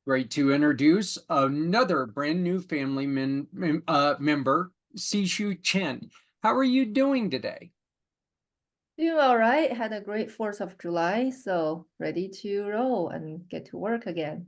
Great to introduce another brand new family member, Sixu Chen. How are you doing today? Doing all right. Had a great 4th of July, so ready to roll and get to work again.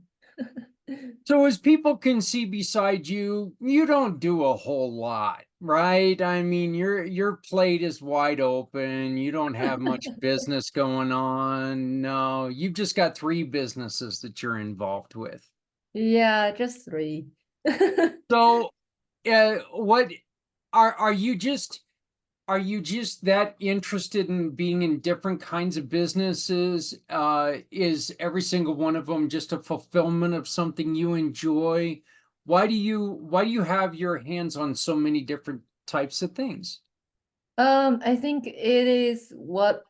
So, as people can see beside you, you don't do a whole lot, right? I mean, your plate is wide open. You don't have much business going on. No, you've just got three businesses that you're involved with. Yeah, just three. So, what are you just are you just that interested in being in different kinds of businesses? Is every single one of them just a fulfillment of something you enjoy? Why do you have your hands on so many different types of things? I think it is what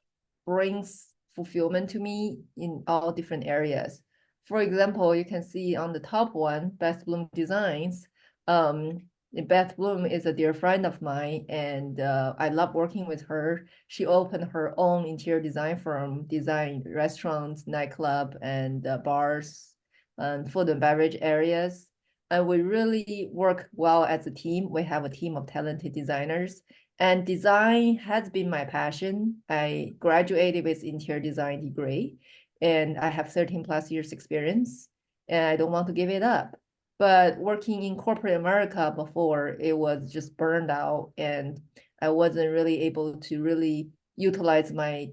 brings fulfillment to me in all different areas. For example, you can see on the top one, Beth Bloom Designs. Um, Beth Bloom is a dear friend of mine, and I love working with her. She opened her own interior design firm, design restaurants, nightclub, and bars, and food and beverage areas. And we really work well as a team. We have a team of talented designers and design has been my passion. I graduated with interior design degree and I have 13 plus years experience and I don't want to give it up. But working in corporate America before, it was just burned out and I wasn't really able to really utilize my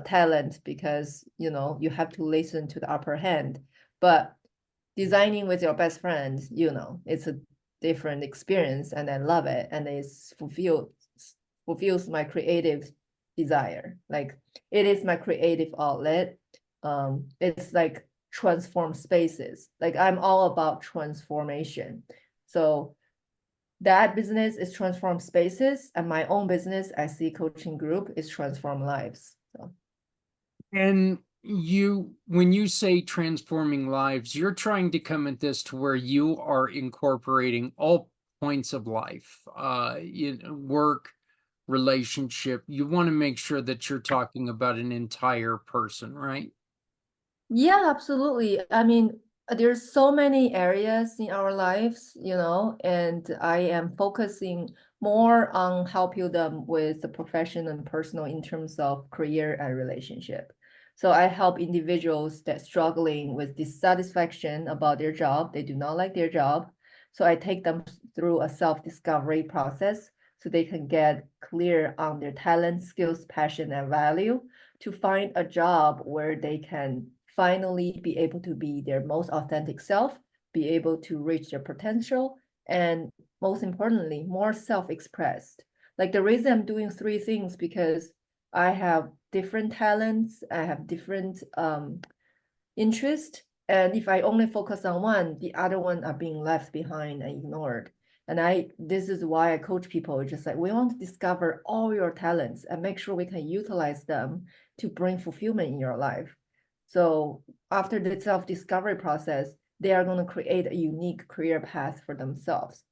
talent because, you have to listen to the upper hand. But designing with your best friend, it's a different experience and I love it and it's fulfills my creative desire. Like it is my creative outlet. It's like transform spaces. Like I'm all about transformation. So that business is transform spaces and my own business, I see coaching group is transform lives. So And when you say transforming lives, you're trying to come at this to where you are incorporating all points of life, work, relationship. You want to make sure that you're talking about an entire person, right? yeah, absolutely. I mean, there's so many areas in our lives, and I am focusing more on helping them with the profession and personal in terms of career and relationship. So I help individuals that struggling with dissatisfaction about their job, they do not like their job. So I take them through a self-discovery process so they can get clear on their talent, skills, passion, and value to find a job where they can finally be able to be their most authentic self, be able to reach their potential, and most importantly, more self-expressed. Like the reason I'm doing three things because I have different talents, I have different interest, and if I only focus on one, the other one are being left behind and ignored. And this is why I coach people, just like we want to discover all your talents and make sure we can utilize them to bring fulfillment in your life. So after the self-discovery process, they are going to create a unique career path for themselves.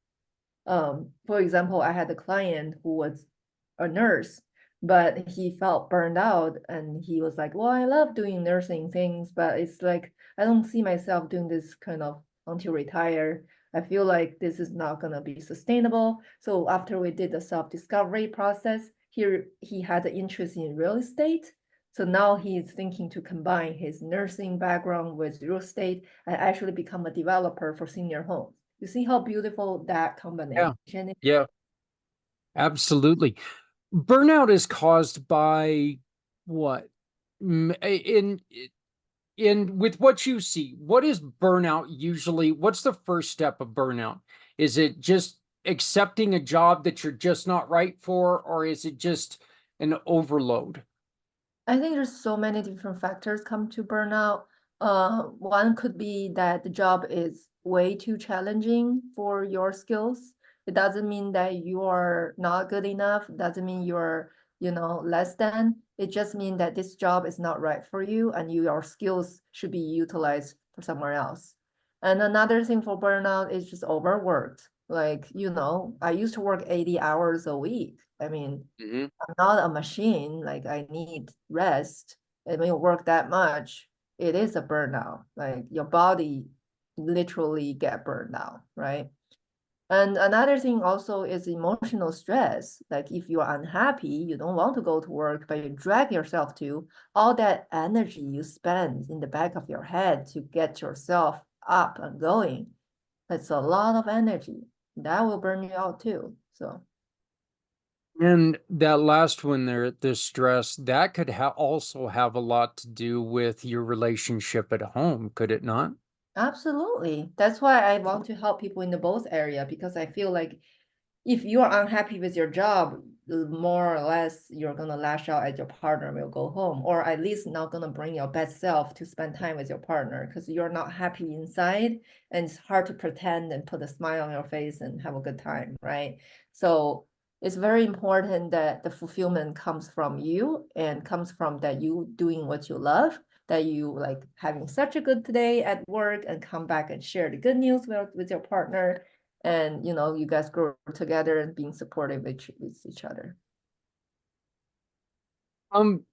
For example, I had a client who was a nurse, but he felt burned out and he was like, well, I love doing nursing things, but it's like, I don't see myself doing this kind of until retire. I feel like this is not going to be sustainable. So after we did the self-discovery process, he had an interest in real estate. So now he's thinking to combine his nursing background with real estate and actually become a developer for senior homes. You see how beautiful that Yeah. combination is? Yeah, absolutely. Burnout is caused by what? Mm, in with what you see, what is burnout usually? What's the first step of burnout? Is it just accepting a job that you're just not right for, or is it just an overload? I think there's so many different factors come to burnout. One could be that the job is way too challenging for your skills. It doesn't mean that you are not good enough. It doesn't mean you're, less than. It just means that this job is not right for you and your skills should be utilized for somewhere else. And another thing for burnout is just overworked. Like, I used to work 80 hours a week. I mean, Mhm. I'm not a machine, like I need rest. And when you work that much, it is a burnout. Like your body literally get burned out, right? And another thing also is emotional stress. Like if you are unhappy, you don't want to go to work, but you drag yourself to, all that energy you spend in the back of your head to get yourself up and going. That's a lot of energy. That will burn you out too. So And that last one there, the stress, that could also have a lot to do with your relationship at home, could it not? absolutely. That's why I want to help people in the both area, because I feel like if you are unhappy with your job, more or less you're gonna lash out at your partner when you go home, or at least not gonna bring your best self to spend time with your partner because you're not happy inside, and it's hard to pretend and put a smile on your face and have a good time, right? So it's very important that the fulfillment comes from you and comes from that you doing what you love, that you like having such a good day at work and come back and share the good news with your partner, and you guys grow together and being supportive with each other. Um,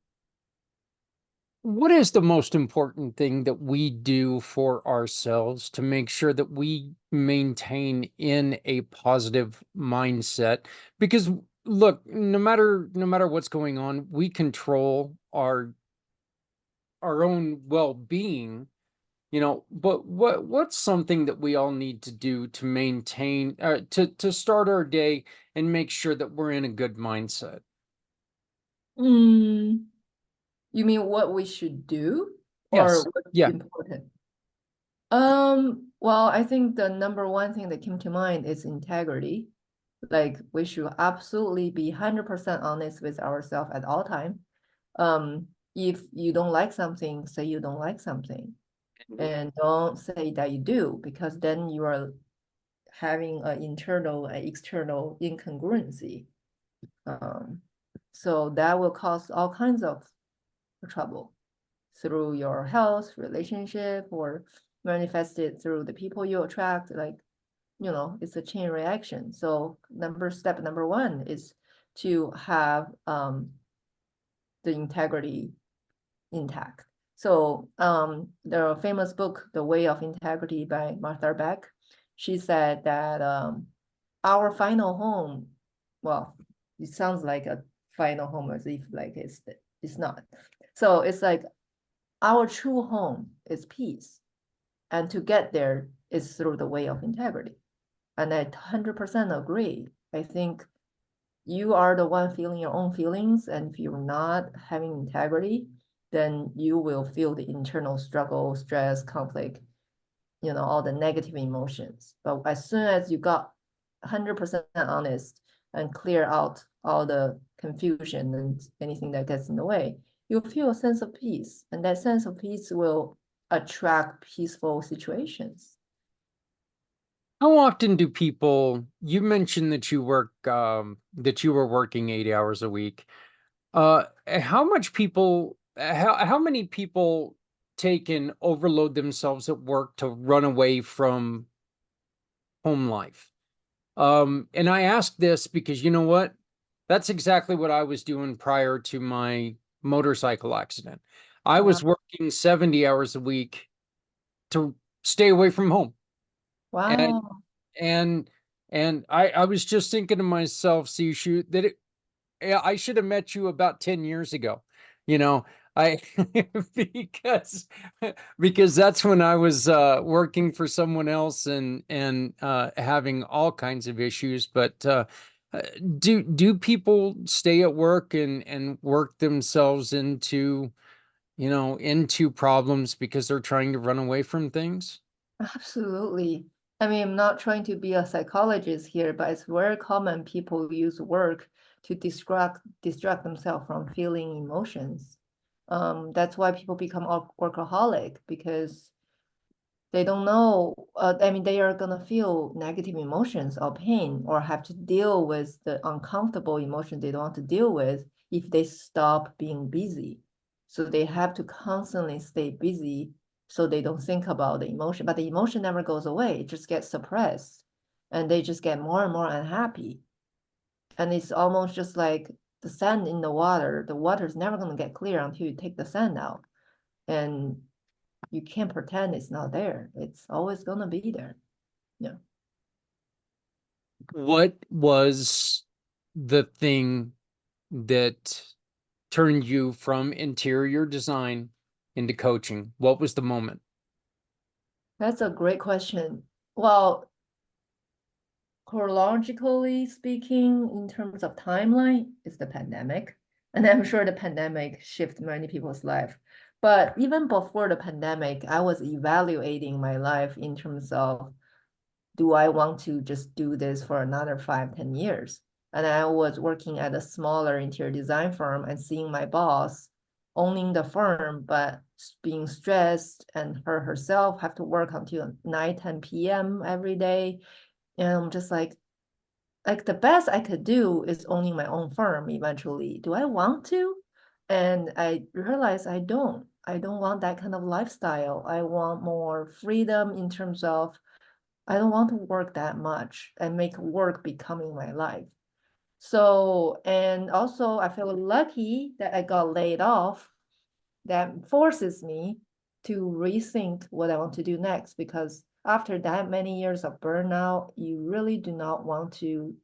what is the most important thing that we do for ourselves to make sure that we maintain in a positive mindset? Because look, no matter what's going on, we control our own well-being, but what's something that we all need to do to maintain to start our day and make sure that we're in a good mindset? Mm, you mean what we should do or Yes. what's Yeah. important? Well, I think the number one thing that came to mind is integrity. Like we should absolutely be 100% honest with ourselves at all time. If you don't like something, say you don't like something, and don't say that you do, because then you are having an internal and external incongruency. Um, so that will cause all kinds of trouble through your health, relationship, or manifested through the people you attract. Like, it's a chain reaction. So step number one is to have the integrity intact. So the famous book, The Way of Integrity by Martha Beck, she said that our final home, well, it sounds like a final home as if like it's not. So it's like our true home is peace. And to get there is through the way of integrity. And I 100% agree. I think you are the one feeling your own feelings, and if you're not having integrity, then you will feel the internal struggle, stress, conflict, all the negative emotions. But as soon as you got 100% honest and clear out all the confusion and anything that gets in the way, you'll feel a sense of peace, and that sense of peace will attract peaceful situations. How often do people, you mentioned that that you were working 8 hours a week. How many people take and overload themselves at work to run away from home life? And I ask this because you know what? That's exactly what I was doing prior to my motorcycle accident. I Wow. was working 70 hours a week to stay away from home. And Wow. and I was just thinking to myself, Sixu, that yeah, I should have met you about 10 years ago. You know, I because because that's when I was working for someone else and having all kinds of issues. But uh, do people stay at work and work themselves into problems because they're trying to run away from things? Absolutely. I mean, I'm not trying to be a psychologist here, but it's very common people use work to distract themselves from feeling emotions. That's why people become workaholic, because they don't know. I mean, they are gonna feel negative emotions or pain, or have to deal with the uncomfortable emotion they don't want to deal with if they stop being busy. So they have to constantly stay busy so they don't think about the emotion. But the emotion never goes away; it just gets suppressed, and they just get more and more unhappy. And it's almost just like the sand in the water. The water is never gonna get clear until you take the sand out. And You can't pretend it's not there. It's always gonna be there. Yeah. What was the thing that turned you from interior design into coaching? What was the moment? That's a great question. Well, chronologically speaking, in terms of timeline, it's the pandemic. And I'm sure the pandemic shifted many people's life. But even before the pandemic, I was evaluating my life in terms of, do I want to just do this for another 5, 10 years? And I was working at a smaller interior design firm and seeing my boss owning the firm, but being stressed, and her herself have to work until 9, 10 p.m. every day. And I'm just like the best I could do is owning my own firm eventually. Do I want to? And I realized I don't. I don't want that kind of lifestyle. I want more freedom in terms of I don't want to work that much and make work becoming my life. So, and also I feel lucky that I got laid off. That forces me to rethink what I want to do next, because after that many years of burnout, you really do not want to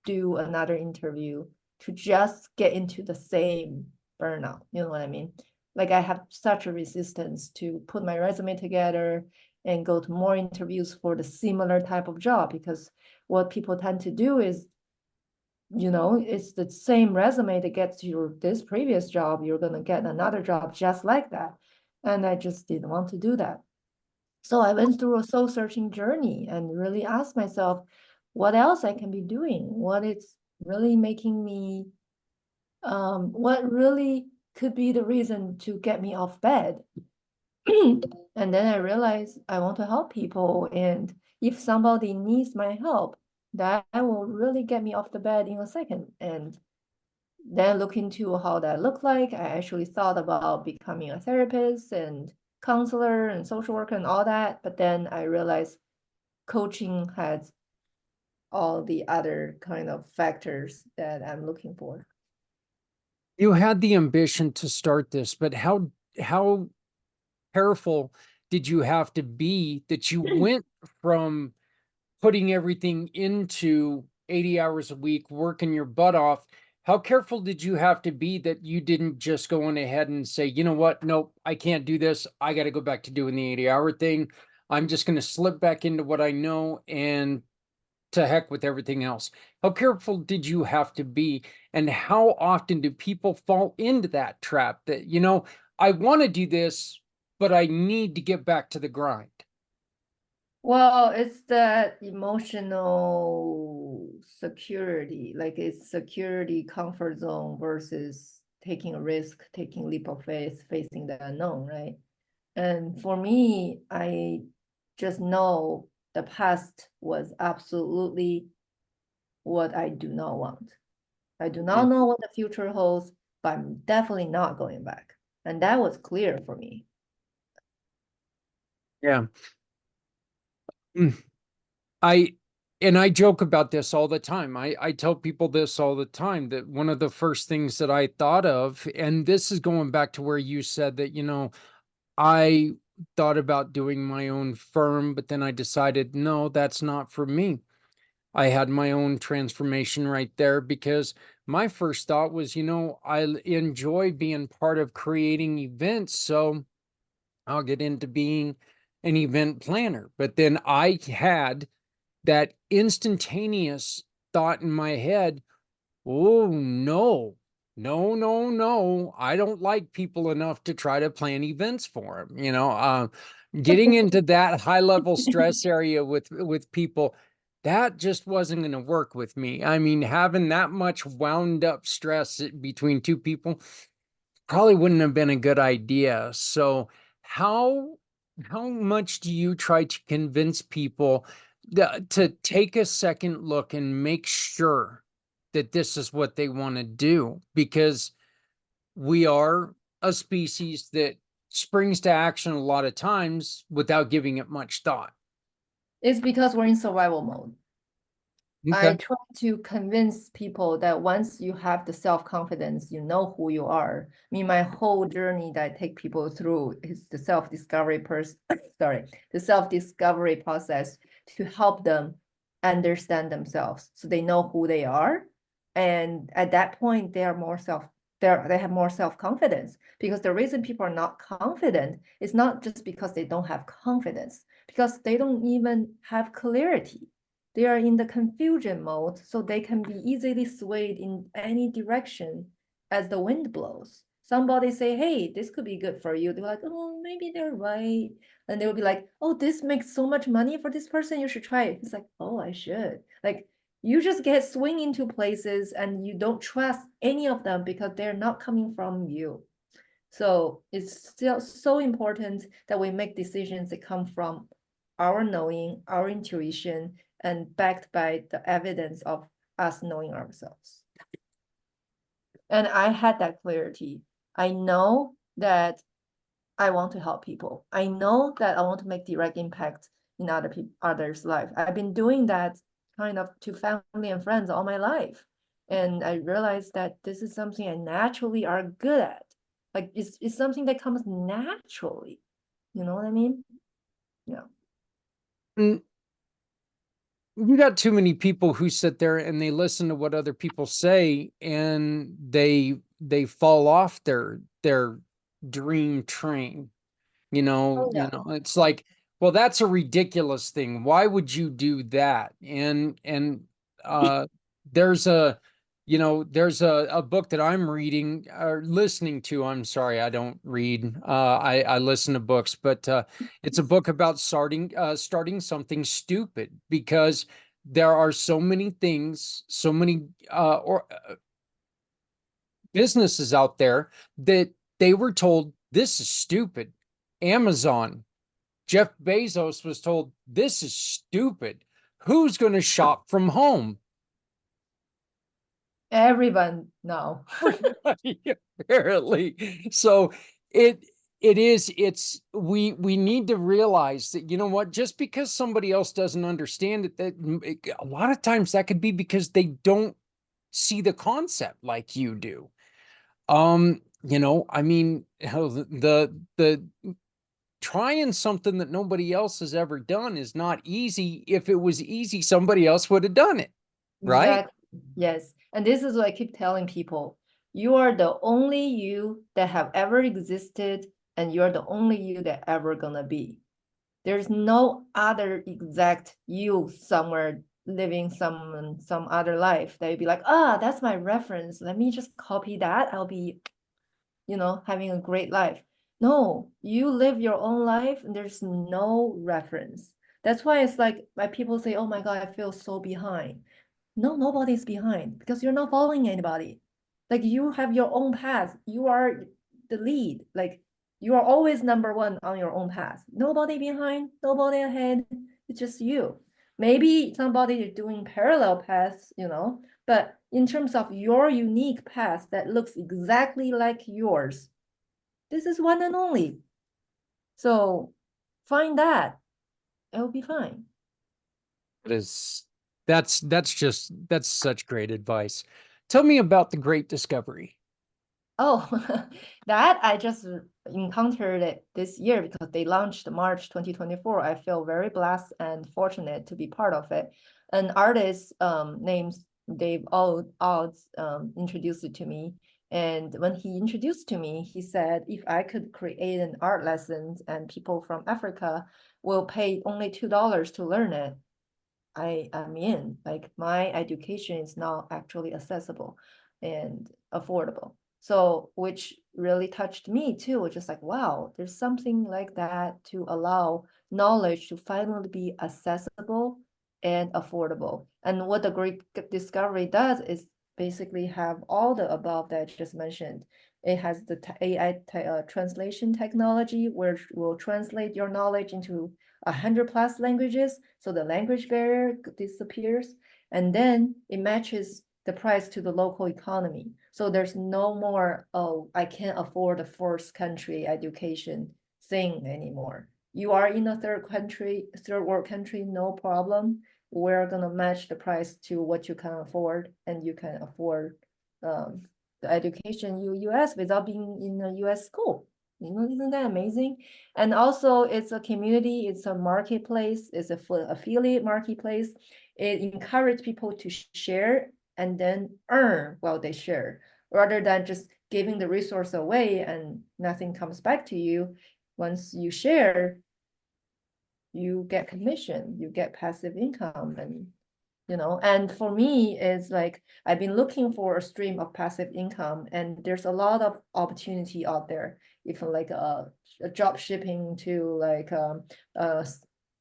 do another interview to just get into the same burnout. You know what I mean? Like I have such a resistance to put my resume together and go to more interviews for the similar type of job, because what people tend to do is, it's the same resume that gets you this previous job, you're going to get another job just like that. And I just didn't want to do that. So I went through a soul searching journey and really asked myself what else I can be doing, what is really making me, what really could be the reason to get me off bed. And then I realized I want to help people. And if somebody needs my help, that will really get me off the bed in a second. And then look into how that looked like. I actually thought about becoming a therapist and counselor and social worker and all that. But then I realized coaching has all the other kind of factors that I'm looking for. You had the ambition to start this, but how careful did you have to be that you went from putting everything into 80 hours a week, working your butt off? How careful did you have to be that you didn't just go on ahead and say, you know what? Nope, I can't do this. I got to go back to doing the 80-hour thing. I'm just going to slip back into what I know and to heck with everything else. How careful did you have to be? And how often do people fall into that trap that, I want to do this, but I need to get back to the grind? Well, it's that emotional security, like it's security comfort zone versus taking a risk, taking leap of faith, facing the unknown, right? And for me, I just know the past was absolutely what I do not want. I do not Mm, know what the future holds, but I'm definitely not going back. And that was clear for me. yeah. Mm. I and I joke about this all the time. I tell people this all the time, that one of the first things that I thought of, and this is going back to where you said that, I thought about doing my own firm, but then I decided, no, that's not for me. I had my own transformation right there, because my first thought was, enjoy being part of creating events. So I'll get into being an event planner. But then I had that instantaneous thought in my head, oh no, no, no, no. I don't like people enough to try to plan events for them. Getting into that high level stress area with people, that just wasn't going to work with me. I mean, having that much wound up stress between two people probably wouldn't have been a good idea. So how how much do you try to convince people to take a second look and make sure that this is what they want to do? Because we are a species that springs to action a lot of times without giving it much thought. It's because we're in survival mode. I Okay. try to convince people that once you have the self-confidence, you know who you are. I mean, my whole journey that I take people through is the self-discovery sorry, the self-discovery process to help them understand themselves so they know who they are. And at that point, they have more self-confidence, because the reason people are not confident is not just because they don't have confidence, because they don't even have clarity. They are in the confusion mode, so they can be easily swayed in any direction as the wind blows. Somebody say, hey, this could be good for you. They're like, oh, maybe they're right. And they'll be like, oh, this makes so much money for this person. You should try it. It's like, oh, I should. Like, you just get swing into places and you don't trust any of them because they're not coming from you. So it's still so important that we make decisions that come from our knowing, our intuition, and backed by the evidence of us knowing ourselves. And I had that clarity. I know that I want to help people. I know that I want to make direct impact in others' life. I've been doing that kind of to family and friends all my life. And I realized that this is something I naturally are good at. Like it's something that comes naturally. You know what I mean? Yeah. Mm, you got too many people who sit there and they listen to what other people say, and they fall off their dream train. Oh yeah. It's like, well, that's a ridiculous thing. Why would you do that? And uh there's a book that I'm reading or listening to. I'm sorry, I don't read. I listen to books, but it's a book about starting something stupid, because there are so many things, so many or businesses out there that they were told this is stupid. Amazon, Jeff Bezos was told, this is stupid. Who's going to shop from home? Everyone no. Everybody, apparently. So it we need to realize that, you know what, just because somebody else doesn't understand it, a lot of times that could be because they don't see the concept like you do. I mean, hell, the trying something that nobody else has ever done is not easy. If it was easy, somebody else would have done it, right? Exactly. Yes. And this is what I keep telling people. You are the only you that have ever existed, and you're the only you that ever gonna be. There's no other exact you somewhere living some other life that you'd be like, ah, that's my reference. Let me just copy that. I'll be, having a great life. No, you live your own life and there's no reference. That's why it's like my people say, oh my God, I feel so behind. No, nobody's behind because you're not following anybody. Like you have your own path. You are the lead. Like you are always number one on your own path. Nobody behind, nobody ahead. It's just you. Maybe somebody is doing parallel paths, but in terms of your unique path that looks exactly like yours, this is one and only. So find that. It'll be fine. That is that's such great advice. Tell me about the Great Discovery. Oh, that I just encountered it this year because they launched March 2024. I feel very blessed and fortunate to be part of it. An artist named Dave Odds introduced it to me. And when he introduced to me, he said if I could create an art lesson and people from Africa will pay only $2 to learn it, I am in. Like my education is now actually accessible and affordable. So, which really touched me too, just like, wow, there's something like that to allow knowledge to finally be accessible and affordable. And what the Great Discovery does is basically have all the above that I just mentioned. It has the AI translation technology, which will translate your knowledge into 100+ languages, so the language barrier disappears, and then it matches the price to the local economy. So there's no more, oh, I can't afford the first country education thing anymore. You are in a third world country, no problem. we're gonna match the price to what you can afford, and you can afford the education you ask without being in a US school. Isn't that amazing? And also it's a community, it's a marketplace, it's a affiliate marketplace. It encourages people to share and then earn while they share, rather than just giving the resource away and nothing comes back to you. Once you share, you get commission, you get passive income, and for me, it's like I've been looking for a stream of passive income, and there's a lot of opportunity out there. Even like a drop shipping to like uh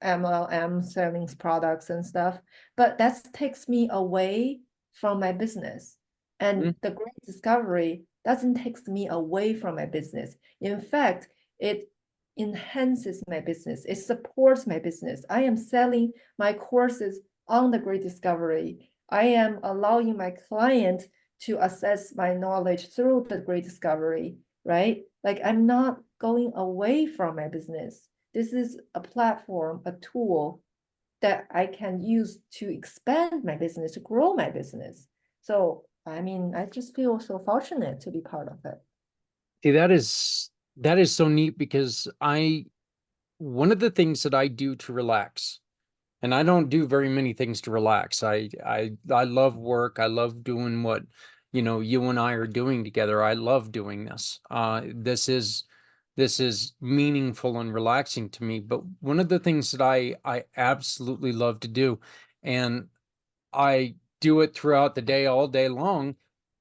MLM selling products and stuff, but that takes me away from my business. And Mm. the great discovery doesn't take me away from my business. In fact, it enhances my business. It supports my business. I am selling my courses on the great discovery. I am allowing my client to access my knowledge through the great discovery, right? Like I'm not going away from my business. This is a platform, a tool that I can use to expand my business, to grow my business. So, I mean, I just feel so fortunate to be part of it. See, that is so neat because one of the things that I do to relax, and I don't do very many things to relax. I love work. I love doing what, you and I are doing together. I love doing this. This is meaningful and relaxing to me. But one of the things that I absolutely love to do, and I do it throughout the day, all day long,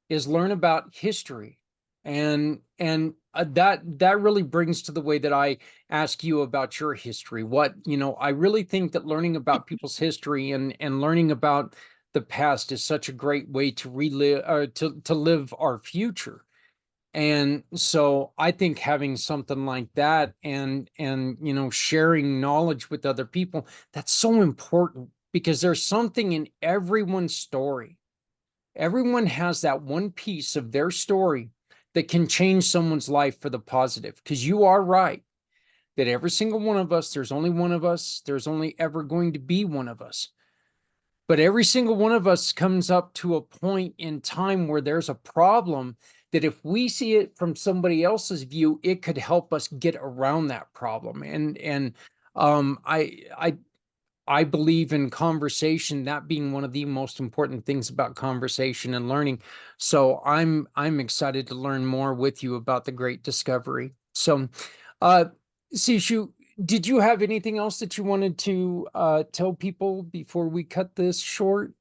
is learn about history. And that really brings to the way that I ask you about your history. I really think that learning about people's history and learning about the past is such a great way to relive to live our future. And so I think having something like that and sharing knowledge with other people, that's so important because there's something in everyone's story. Everyone has that one piece of their story that can change someone's life for the positive. Because you are right that every single one of us, there's only one of us, there's only ever going to be one of us. But every single one of us comes up to a point in time where there's a problem that if we see it from somebody else's view, it could help us get around that problem. And I believe in conversation, that being one of the most important things about conversation and learning. So I'm excited to learn more with you about the great discovery. So, uh, Sishu, did you have anything else that you wanted to tell people before we cut this short?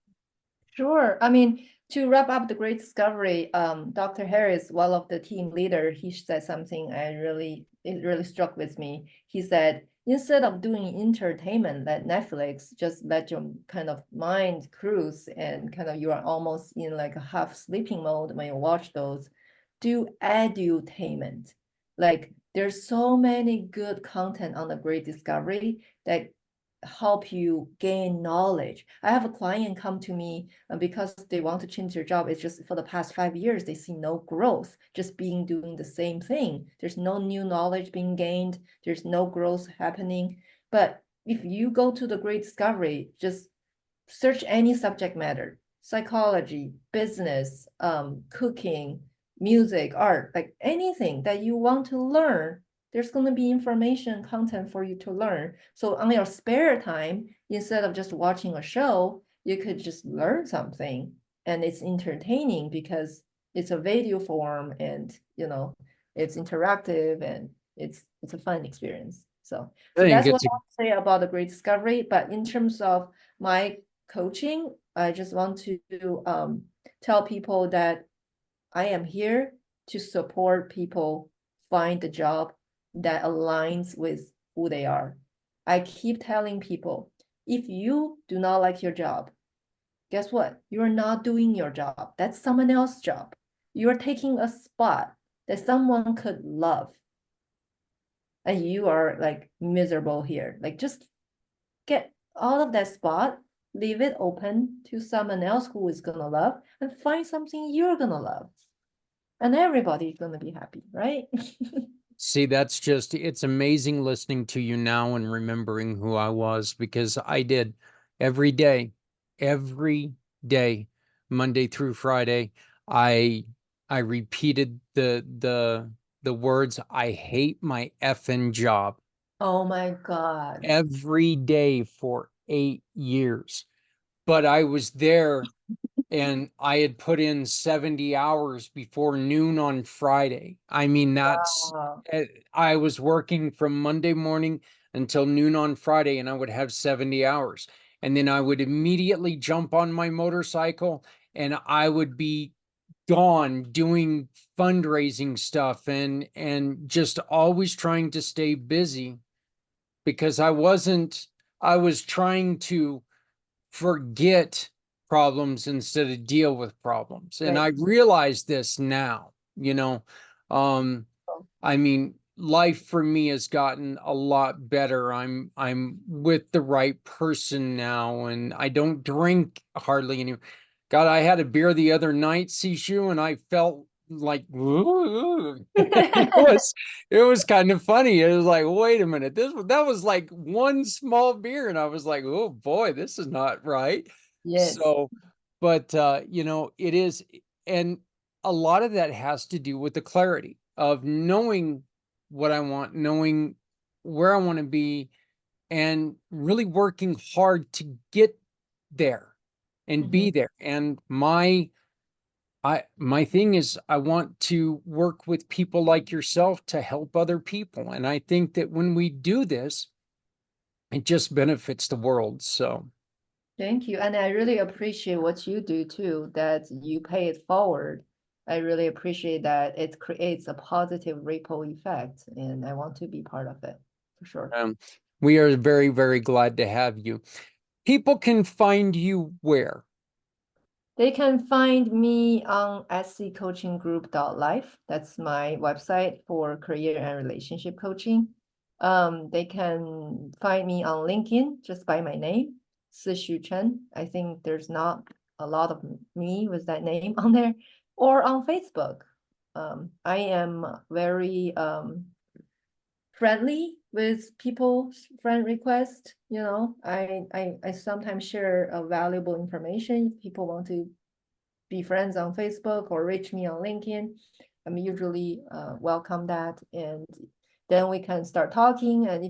Sure. I mean, to wrap up the great discovery, Dr. Harris, one of the team leader, he said something it really struck with me. He said, instead of doing entertainment like Netflix, just let your kind of mind cruise and kind of you are almost in like a half sleeping mode when you watch those, do edutainment. Like there's so many good content on the great discovery that help you gain knowledge. I have a client come to me because they want to change their job. It's just for the past 5 years, they see no growth, just doing the same thing. There's no new knowledge being gained. There's no growth happening. But if you go to the great discovery, just search any subject matter, psychology, business, cooking, music, art, like anything that you want to learn, there's going to be information content for you to learn. So on your spare time, instead of just watching a show, you could just learn something, and it's entertaining because it's a video form, and it's interactive, and it's a fun experience. So I think that's what it's a I want to say about the great discovery. But in terms of my coaching, I just want to tell people that I am here to support people find the job that aligns with who they are. I keep telling people, if you do not like your job, guess what? You're not doing your job. That's someone else's job. You're taking a spot that someone could love, and you are like miserable here. Like just get out of that spot, leave it open to someone else who is gonna love, and find something you're gonna love. And everybody's gonna be happy, right? See, it's amazing listening to you now and remembering who I was because I did. every day, every day, Monday through Friday. I I repeated the words, I hate my effing job, Oh my God. every day for 8 years. But I was there and I had put in 70 hours before noon on Friday. I mean, Wow. I was working from Monday morning until noon on Friday, and I would have 70 hours. And then I would immediately jump on my motorcycle and I would be gone doing fundraising stuff and just always trying to stay busy because I was trying to forget problems instead of deal with problems. And I Right. realize this now, um, I mean, life for me has gotten a lot better. I'm with the right person now, and I don't drink hardly any. God, I had a beer the other night, Sishu, and I felt like it was kind of funny. It was like, wait a minute, that was like one small beer, and I was like, oh boy, this is not right. Yes. So, but it is, and a lot of that has to do with the clarity of knowing what I want, knowing where I want to be, and really working hard to get there and Mhm. be there. And my thing is I want to work with people like yourself to help other people. And I think that when we do this, it just benefits the world. So Thank you. And I really appreciate what you do too, that you pay it forward. I really appreciate that it creates a positive ripple effect, and I want to be part of it for sure. um, we are very, very glad to have you. People can find you where? They can find me on sccoachinggroup.life. That's my website for career and relationship coaching. They can find me on LinkedIn just by my name, Sixu Chen. I think there's not a lot of me with that name on there, or on Facebook. I am very friendly with people's friend request. I sometimes share valuable information if people want to be friends on Facebook or reach me on LinkedIn. I'm usually welcome that, and then we can start talking. And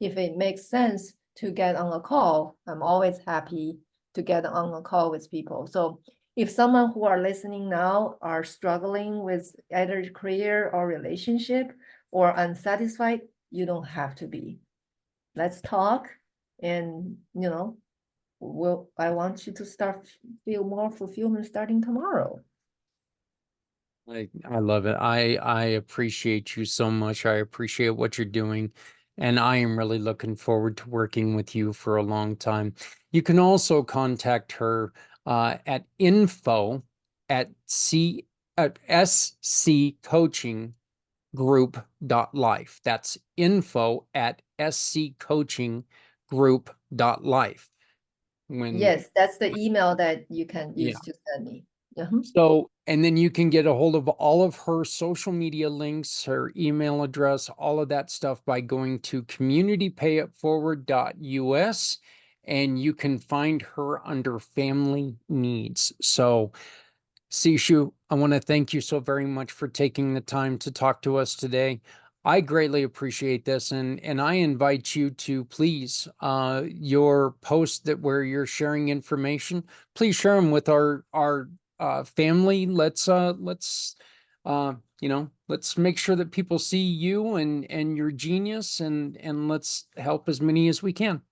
if it makes sense to get on a call, I'm always happy to get on a call with people. So if someone who are listening now are struggling with either career or relationship or unsatisfied, you don't have to be. Let's talk, and I want you to start feel more fulfillment starting tomorrow. I love it. I appreciate you so much. I appreciate what you're doing, and I am really looking forward to working with you for a long time. You can also contact her at info at c at sccoachinggroup.life. That's info at sccoachinggroup.life. When Yes, that's the email that you can Yeah. use to send me. Mhm. So, and then you can get a hold of all of her social media links, her email address, all of that stuff by going to communitypayitforward.us, and you can find her under family needs. So, Sishu, I want to thank you so very much for taking the time to talk to us today. I greatly appreciate this, and I invite you to please your post that where you're sharing information, please share them with our family. Let's make sure that people see you and your genius, and let's help as many as we can.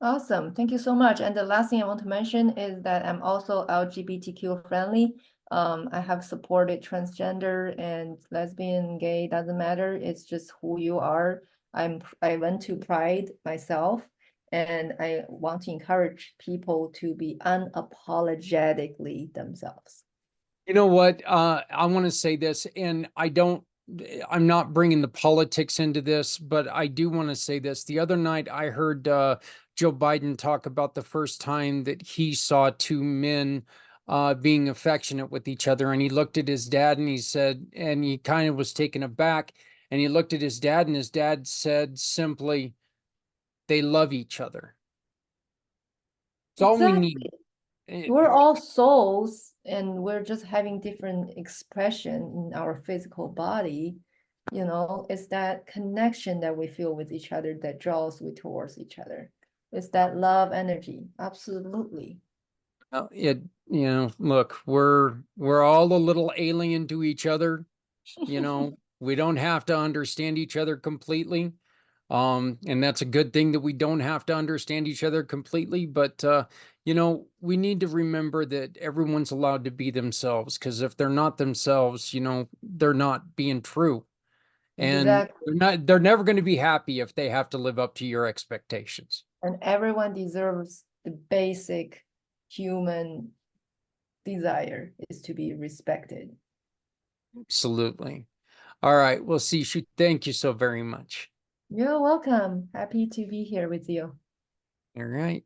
Awesome. Thank you so much. And the last thing I want to mention is that I'm also LGBTQ friendly. I have supported transgender and lesbian, gay, doesn't matter. It's just who you are. I went to Pride myself, and I want to encourage people to be unapologetically themselves. You know what? I want to say this, and I'm not bringing the politics into this, but I do want to say this. The other night, I heard Joe Biden talk about the first time that he saw two men being affectionate with each other. And he looked at his dad and he said, and he kind of was taken aback. And he looked at his dad, and his dad said simply, they love each other. It's all we need. Exactly. We're all souls and we're just having different expression in our physical body. You know, it's that connection that we feel with each other that draws we towards each other. It's that love energy. Absolutely. It, look, we're all a little alien to each other. We don't have to understand each other completely. And that's a good thing that we don't have to understand each other completely. But we need to remember that everyone's allowed to be themselves, because if they're not themselves, they're not being true. And Exactly. they're never going to be happy if they have to live up to your expectations. And everyone deserves the basic human desire is to be respected. Absolutely. All right. Well, Sishu, thank you so very much. You're welcome. Happy to be here with you. All right.